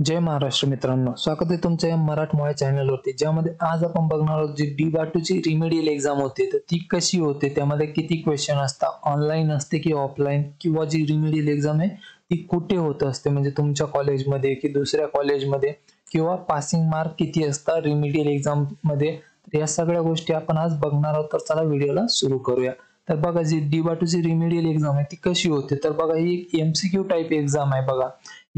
जय महाराष्ट्र मित्रांनो, स्वागत आहे तुमच्या या मराठमोळ्या चॅनलवरती, ज्यामध्ये आज आपण बघणार आहोत जी D2ची रिमेडियल एक्झाम होते तर ती कशी होते, त्यामध्ये किती क्वेश्चन असतात, ऑनलाईन असते की ऑफलाईन, किंवा जी रिमेडियल एक्झाम आहे ती कुठे होत असते, म्हणजे तुमच्या कॉलेजमध्ये की दुसऱ्या कॉलेजमध्ये, किंवा पासिंग मार्क किती असतात रिमेडियल एक्झाम मध्ये. या सगळ्या गोष्टी आपण आज बघणार आहोत. तर चला व्हिडिओला सुरू करूया. तर बघा, जी D2ची रिमेडियल एक्झाम आहे ती कशी होते, तर बघा ही एक MCQ टाइप एक्झाम आहे. बघा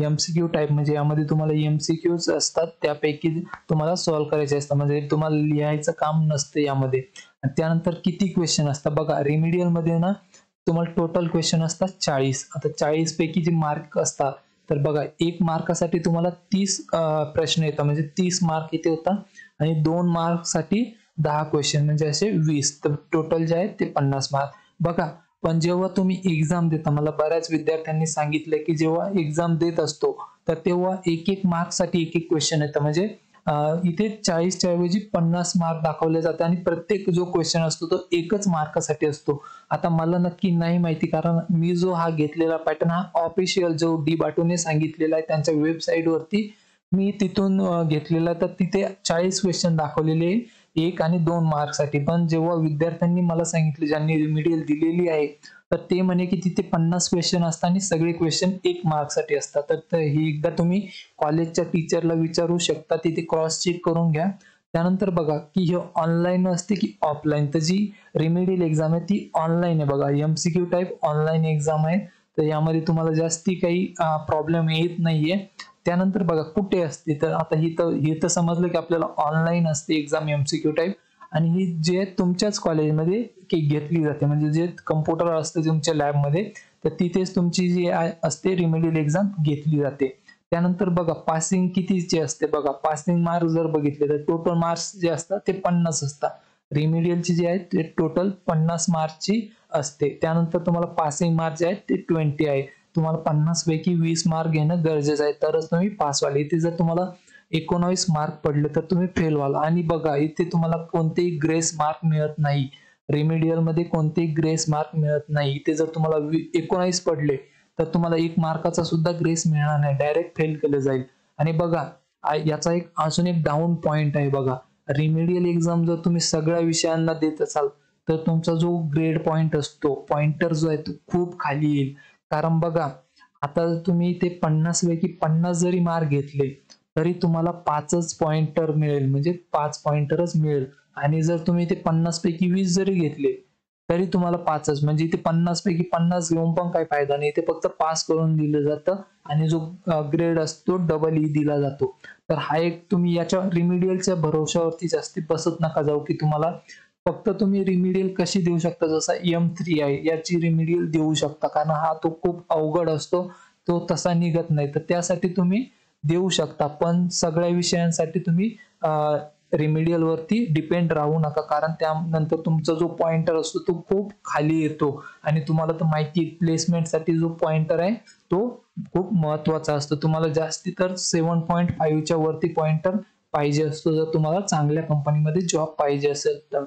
MCQ टाइप म्हणजे यामध्ये तुम्हाला MCQs असतात, त्यापैकी तुम्हाला सॉल्व्ह करायचे असतात, म्हणजे तुम्हाला लिहायचं काम नसतं यामध्ये. त्यानंतर किती क्वेश्चन असतात बघा, रिमेडियल मध्ये ना तुम्हाला टोटल क्वेश्चन असतात 40. आता 40 पैकी जे मार्क असतात, तर बघा 1 मार्कासाठी तुम्हाला 30 प्रश्न येतात, म्हणजे 30 मार्क इथे होता, आणि 2 मार्क साठी 10 क्वेश्चन, म्हणजे असे 20. तर टोटल जे आहे ते 50 मार्क. बघा, पण जेव्हा तुम्ही एक्झाम देता, मला बऱ्याच विद्यार्थ्यांनी सांगितलं की जेव्हा एक्झाम देत असतो तर तेव्हा एक मार्कसाठी एक क्वेश्चन येतं, म्हणजे इथे 40 च्या ऐवजी 50 मार्क दाखवले जातात, आणि प्रत्येक जो क्वेश्चन असतो तो एकच मार्कासाठी असतो. आता मला नक्की नाही माहिती, कारण मी जो हा घेतलेला पॅटर्न हा ऑफिशियल जो D2ने सांगितलेला आहे त्यांच्या वेबसाईट वरती मी तिथून घेतलेला, तर तिथे 40 क्वेश्चन दाखवलेले 1 आणि 2 मार्कसाठी. पण जेव्हा विद्यार्थ्यांनी मला सांगितले, ज्यांनी रिमेडियल दिलेली आहे, तर ते म्हणे की तिथे 50 क्वेश्चन असतात आणि सगळे क्वेश्चन 1 मार्कसाठी असतात. तर हे एकदा तुम्ही कॉलेजच्या टीचरला विचारू शकता, तिथे क्रॉस चेक करून घ्या. त्यानंतर बघा की हे ऑनलाईन असते की ऑफलाईन. तर जी रिमेडियल एक्झाम आहे ती ऑनलाईन आहे. बघा, MCQ टाइप ऑनलाईन एक्झाम आहे, तर यामध्ये तुम्हाला जास्ती काही प्रॉब्लेम येत नाहीये. त्यानंतर बघा कुठे असते, तर आता हे तर समजलं की आपल्याला ऑनलाईन असते एक्झाम MCQ टाइप, आणि ही जे तुमच्याच कॉलेजमध्ये घेतली जाते, म्हणजे जे कम्प्युटर असतं तुमच्या लॅबमध्ये, तर तिथेच तुमची जी असते रिमेडियल एक्झाम घेतली जाते. त्यानंतर बघा पासिंग कितीचे असते. बघा, पासिंग मार्क जर बघितले तर टोटल मार्क्स जे असतात ते 50 असतात. रिमेडियलची जे आहेत ते टोटल 50 मार्कची असते. त्यानंतर तुम्हाला पासिंग मार्क जे आहेत ते 20 आहे. तुम्हाला 50 पैकी 20 मार्क घेणं गरजेचं आहे, तरच तुम्ही पास व्हाल. इथे जर तुम्हाला 19 मार्क पडले तर तुम्ही फेल व्हाल. आणि बघा, इथे तुम्हाला कोणतेही ग्रेस मार्क मिळत नाही. रिमेडियल मध्ये कोणतेही ग्रेस मार्क मिळत नाही. इथे जर तुम्हाला 19 पडले तर तुम्हाला 1 मार्काचा सुद्धा ग्रेस मिळणार नाही, डायरेक्ट फेल केलं जाईल. आणि बघा, याचा अजून एक डाऊन पॉइंट आहे. बघा, रिमेडियल एक्झाम जर तुम्ही सगळ्या विषयांना देत असाल तर तुमचा जो ग्रेड पॉइंट असतो, पॉइंटर जो आहे तो खूप खाली येईल. कारण बघा, आता तुम्ही ते 50 पैकी 50 जरी मार्क घेतले तरी तुम्हाला 5च पॉइंटर मिळेल, म्हणजे 5 पॉइंटरच मिळेल. आणि जर तुम्ही ते 50 पैकी 20 जरी घेतले तरी तुम्हाला 5च, म्हणजे इथे 50 पैकी 50 घेऊन पण काही फायदा नाही. इथे फक्त पास करून दिलं जातं, आणि जो ग्रेड असतो EE दिला जातो. तर हा एक, तुम्ही याच्या रिमेडियलच्या भरोशावरती जास्ती बसत नका जाऊ की तुम्हाला फक्त तुम्ही रिमेडियल कशी देऊ शकता, जसा M3 आहे याची रिमेडियल देऊ शकता, कारण हा तो खूप अवघड असतो, तो तसा निघत नाही. तर त्यासाठी तुम्ही देऊ शकता, पण सगळ्या विषयांसाठी तुम्ही रिमेडियल वरती डिपेंड राहू नका, कारण त्यानंतर तुमचा जो पॉइंटर असतो तो खूप खाली येतो. आणि तुम्हाला तर माहिती, प्लेसमेंट साठी जो पॉइंटर आहे तो खूप महत्वाचा असतो. तुम्हाला जास्ती तर 7.5 च्या वरती पॉइंटर पाहिजे असतो, जर तुम्हाला चांगल्या कंपनीमध्ये जॉब पाहिजे असेल तर.